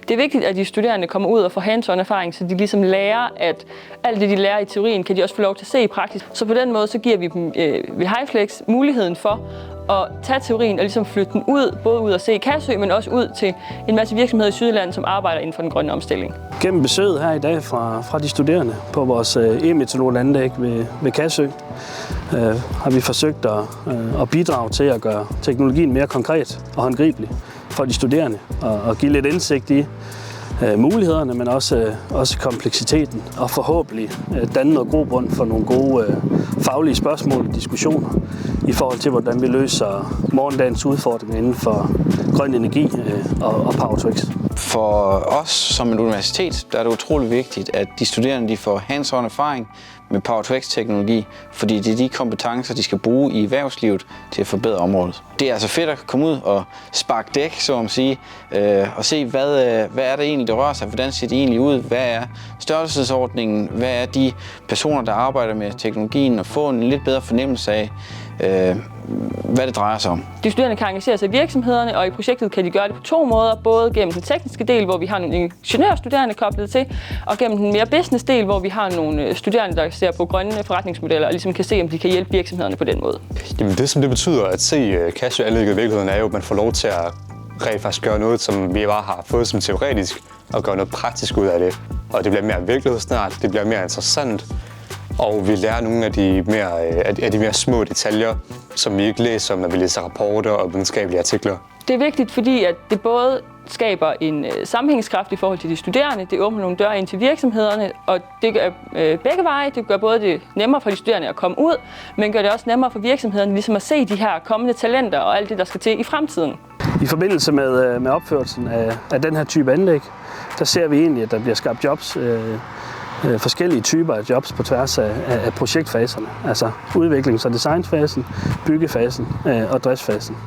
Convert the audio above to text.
Det er vigtigt, at de studerende kommer ud og får hands-on erfaring, så de ligesom lærer, at alt det, de lærer i teorien, kan de også få lov til at se i praksis. Så på den måde, så giver vi dem ved HyFlex muligheden for at tage teorien og ligesom flytte den ud, både ud og se i Kassø, men også ud til en masse virksomheder i Sydjylland, som arbejder inden for den grønne omstilling. Gennem besøget her i dag fra de studerende på vores e-metanol-anlæg ved Kassø, har vi forsøgt at bidrage til at gøre teknologien mere konkret og håndgribelig for de studerende og give lidt indsigt i mulighederne, men også kompleksiteten og forhåbentlig danne noget grobund for nogle gode faglige spørgsmål og diskussioner i forhold til, hvordan vi løser morgendagens udfordringer inden for grøn energi og Power-to-X. For os som et universitet, der er det utrolig vigtigt, at de studerende får hands-on erfaring med Power-to-X-teknologi, fordi det er de kompetencer, de skal bruge i erhvervslivet til at forbedre området. Det er altså fedt at komme ud og sparke dæk, så at sige, og se, hvad er det egentlig, der rører sig, hvordan ser det egentlig ud, hvad er størrelsesordningen, hvad er de personer, der arbejder med teknologien, og få en lidt bedre fornemmelse af, hvad det drejer sig om. De studerende kan engagere sig i virksomhederne, og i projektet kan de gøre det på 2 måder. Både gennem den tekniske del, hvor vi har nogle ingeniørstuderende koblet til, og gennem den mere business-del, hvor vi har nogle studerende, der ser på grønne forretningsmodeller og ligesom kan se, om de kan hjælpe virksomhederne på den måde. Jamen det, som det betyder at se Kassø-anlægget i virkeligheden, er jo, at man får lov til at rent faktisk gøre noget, som vi bare har fået som teoretisk, og gøre noget praktisk ud af det. Og det bliver mere virkelighedsnært, det bliver mere interessant, og vi lærer nogle af de mere små detaljer, som vi ikke læser om, når vi læser rapporter og videnskabelige artikler. Det er vigtigt, fordi at det både skaber en sammenhængskraft i forhold til de studerende, det åbner nogle døre ind til virksomhederne, og det gør begge veje. Det gør både det nemmere for de studerende at komme ud, men gør det også nemmere for virksomhederne ligesom at se de her kommende talenter og alt det, der skal til i fremtiden. I forbindelse med opførelsen af den her type anlæg, der ser vi egentlig, at der bliver skabt jobs, forskellige typer af jobs på tværs af projektfaserne, altså udviklings- og designfasen, byggefasen og driftsfasen.